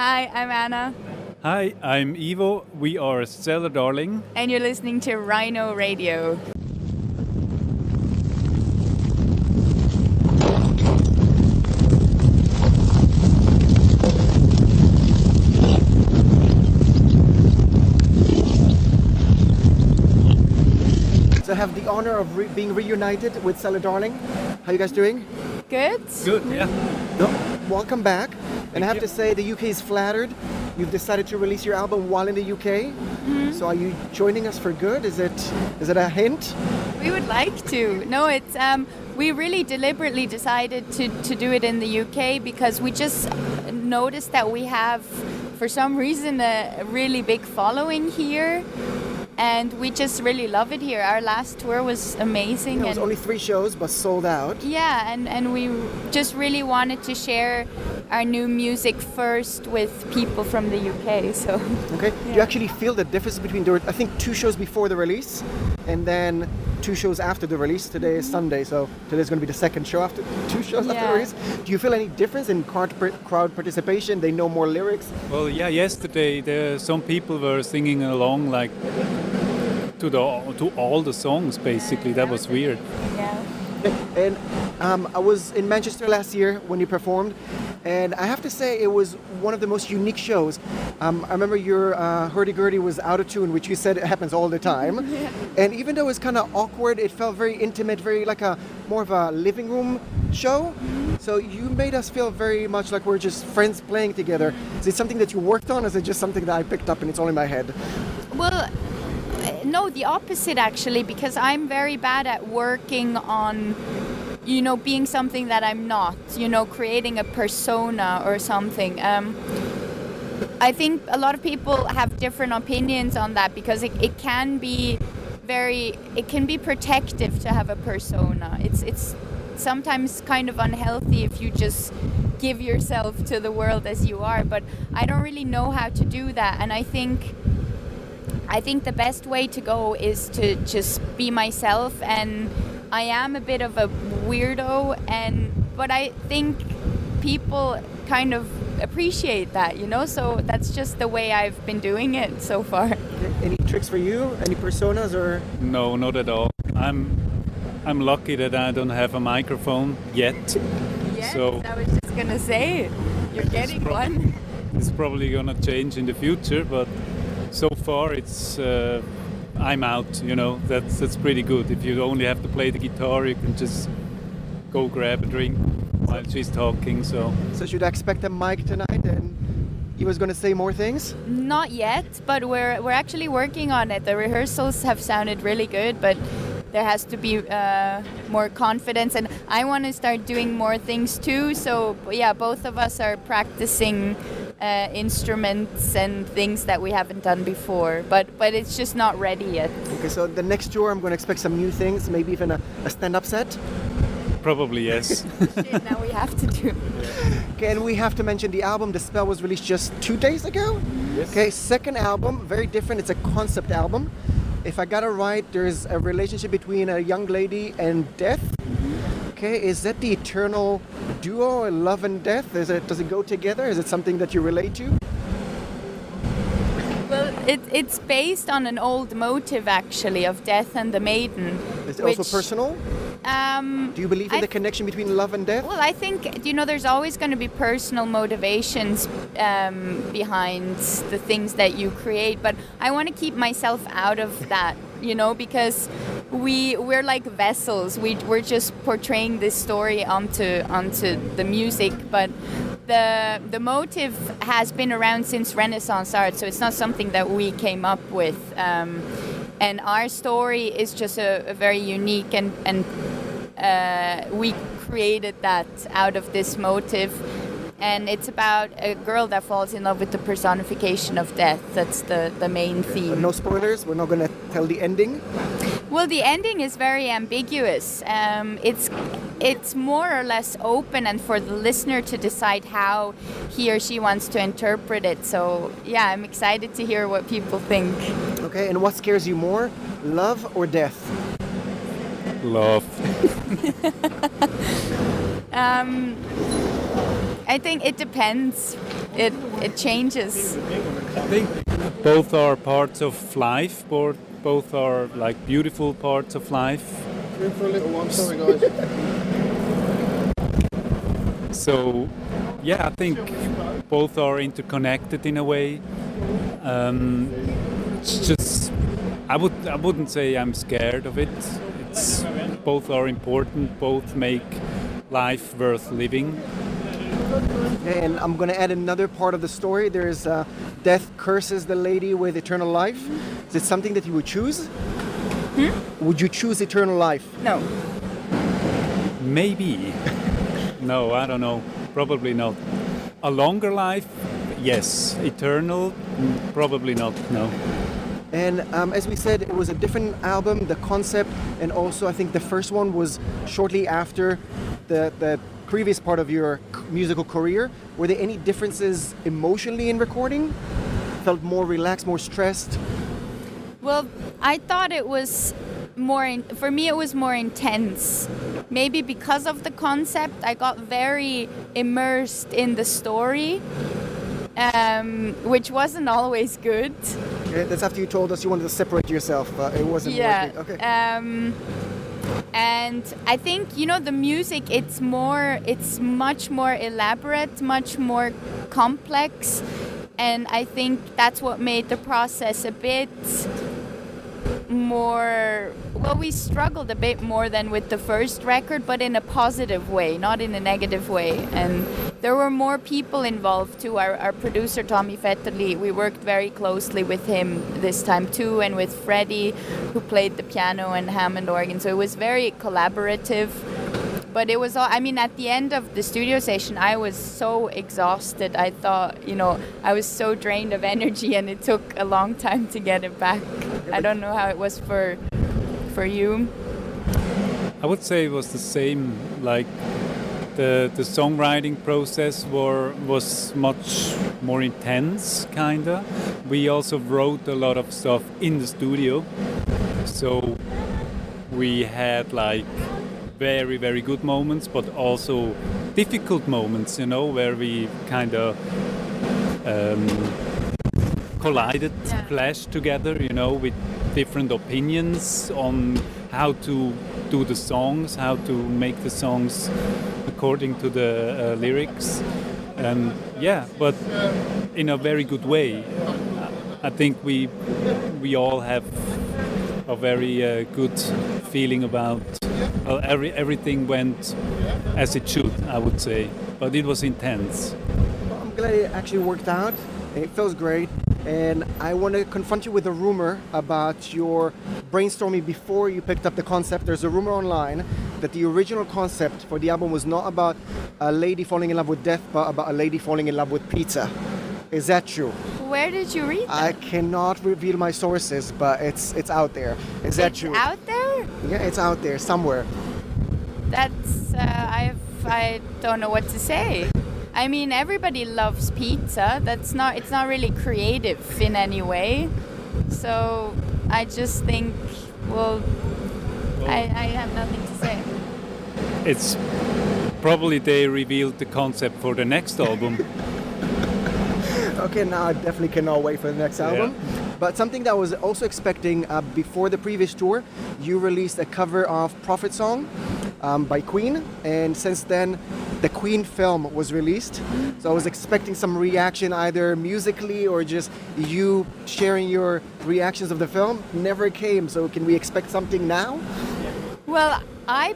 Hi, I'm Anna. Hi, I'm Ivo. We are Cellar, darling. And you're listening to Rhino Radio. So I have the honor of being reunited with Cellar, darling. How you guys doing? Good? Good, yeah. No, welcome back. And I have to say, the UK is flattered. You've decided to release your album while in the UK. Mm-hmm. So are you joining us for good? Is it a hint? We would like to. No, it's we really deliberately decided to do it in the UK because we just noticed that we have, for some reason, a really big following here. And we just really love it here. Our last tour was amazing. It was only 3 shows, but sold out. Yeah, and we just really wanted to share our new music first with people from the UK. So. Okay. Yeah. Do you actually feel the difference between I think 2 shows before the release, and then 2 shows after the release? Today is Sunday, so today's going to be the second show after 2 shows after the release. Do you feel any difference in crowd participation? They know more lyrics. Well, yeah. Yesterday, some people were singing along like to all the songs. Basically, that was weird. Yeah. And I was in Manchester last year when you performed, and I have to say it was one of the most unique shows. I remember your hurdy-gurdy was out of tune, which you said it happens all the time. Yeah. And even though it was kind of awkward, it felt very intimate, very like more of a living room show. So you made us feel very much like we're just friends playing together. Is it something that you worked on, or is it just something that I picked up and it's all in my head? Well, no, the opposite actually, because I'm very bad at working on, being something that I'm not, creating a persona or something. I think a lot of people have different opinions on that because it can be protective to have a persona. It's sometimes kind of unhealthy if you just give yourself to the world as you are, but I don't really know how to do that, and I think the best way to go is to just be myself, and I am a bit of a weirdo, but I think people kind of appreciate that, so that's just the way I've been doing it so far. Any tricks for you? Any personas or? No, not at all. I'm lucky that I don't have a microphone yet. Yes, so I was just gonna say, you're getting one. It's probably gonna change in the future, but so far it's I'm out. That's pretty good. If you only have to play the guitar, you can just go grab a drink while she's talking. So should I expect a mic tonight? And he was going to say more things? Not yet, but we're actually working on it. The rehearsals have sounded really good, but there has to be more confidence, and I want to start doing more things too. So yeah, both of us are practicing instruments and things that we haven't done before, but it's just not ready yet. Okay, so the next tour I'm going to expect some new things, maybe even a stand-up set? Probably yes. Shit, now we have to do. Okay, and we have to mention the album The Spell was released just 2 days ago. Yes. Okay, second album, very different. It's a concept album. If I got it right, there's a relationship between a young lady and death. Okay, is that the eternal duo, love and death? Does it go together? Is it something that you relate to? Well, it's based on an old motive actually of Death and the Maiden. Is it also personal? Do you believe in the connection between love and death? Well, I think, there's always going to be personal motivations behind the things that you create, but I want to keep myself out of that, because we're like vessels. We're just portraying this story onto the music, but the motive has been around since Renaissance art, so it's not something that we came up with. And our story is just a very unique, and we created that out of this motive. And it's about a girl that falls in love with the personification of death. That's the main theme. No spoilers? We're not going to tell the ending? Well, the ending is very ambiguous. It's more or less open, and for the listener to decide how he or she wants to interpret it. So, yeah, I'm excited to hear what people think. Okay, and what scares you more, love or death? I think it depends. It changes. I think both are parts of life. Both are like beautiful parts of life. In for a little one, sorry guys. So, yeah, I think both are interconnected in a way. It's just, I wouldn't say I'm scared of it. It's both are important. Both make life worth living. And I'm going to add another part of the story. There's death curses the lady with eternal life. Is it something that you would choose? Would you choose eternal life? No. Maybe. No, I don't know. Probably not. A longer life? Yes. Eternal? Probably not. No. And as we said, it was a different album, the concept, and also I think the first one was shortly after the previous part of your musical career. Were there any differences emotionally in recording? Felt more relaxed, more stressed? Well, I thought it was for me it was more intense. Maybe because of the concept, I got very immersed in the story, which wasn't always good. Okay, that's after you told us you wanted to separate yourself. It wasn't working. Okay. And I think, the music, it's much more elaborate, much more complex. And I think that's what made the process a bit more, well, we struggled a bit more than with the first record, but in a positive way, not in a negative way. And there were more people involved too. Our producer, Tommy Vetterli, we worked very closely with him this time too, and with Freddie, who played the piano and Hammond organ. So it was very collaborative. But it was all, at the end of the studio session, I was so exhausted. I thought, I was so drained of energy, and it took a long time to get it back. I don't know how it was for you. I would say it was the same. Like the songwriting process was much more intense, kinda. We also wrote a lot of stuff in the studio, so we had like very, very good moments, but also difficult moments, where we kind of collided, clashed together, with different opinions on how to do the songs, how to make the songs according to the lyrics. And but in a very good way. I think we all have a very good feeling about everything went as it should, I would say, but it was intense. Well, I'm glad it actually worked out. It feels great, and I want to confront you with a rumor about your brainstorming before you picked up the concept. There's a rumor online that the original concept for the album was not about a lady falling in love with death, but about a lady falling in love with pizza. Is that true? Where did you read that? I cannot reveal my sources, but it's out there. Is that true? It's out there? Yeah, it's out there somewhere. That's I don't know what to say. Everybody loves pizza. It's not really creative in any way. So I just think, I have nothing to say. It's probably they revealed the concept for the next album. Okay, now I definitely cannot wait for the next album. Yeah. But something that I was also expecting before the previous tour, you released a cover of Prophet Song by Queen, and since then the Queen film was released. So I was expecting some reaction either musically or just you sharing your reactions of the film. Never came, so can we expect something now? Well, I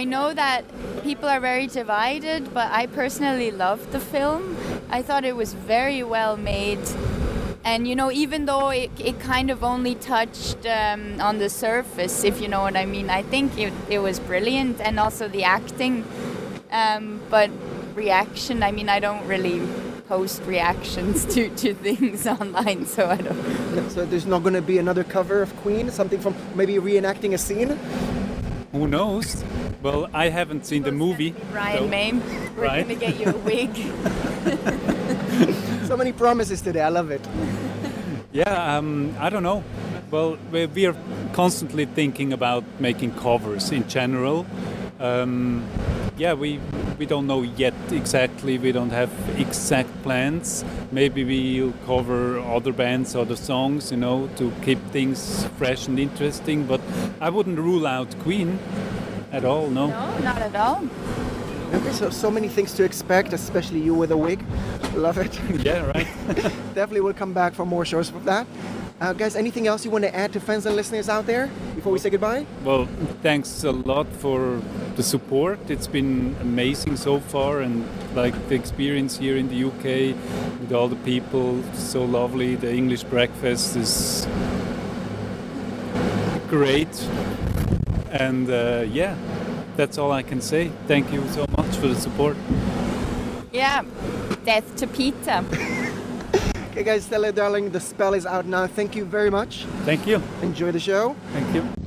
know that people are very divided, but I personally loved the film. I thought it was very well made. And, even though it kind of only touched on the surface, if you know what I mean, I think it was brilliant, and also the acting. But reaction, I don't really post reactions to things online, so I don't. So there's not going to be another cover of Queen, something from maybe reenacting a scene? Who knows? Well, I haven't seen the movie. Ryan Mame, we're Right. going to get you a wig. So many promises today, I love it. Yeah, I don't know. Well, we are constantly thinking about making covers in general. We we don't know yet exactly. We don't have exact plans. Maybe we'll cover other bands, other songs, to keep things fresh and interesting. But I wouldn't rule out Queen at all, no. No, not at all. Okay, so many things to expect, especially you with a wig. Love it. Yeah, right. Definitely will come back for more shows with that. Guys, anything else you want to add to fans and listeners out there before we say goodbye? Well, thanks a lot for the support. It's been amazing so far, and like the experience here in the UK with all the people, so lovely. The English breakfast is great, and yeah, that's all I can say. Thank you so much for the support. Yeah, death to Peter. Okay guys, Cellar, darling, the spell is out now. Thank you very much. Thank you. Enjoy the show. Thank you.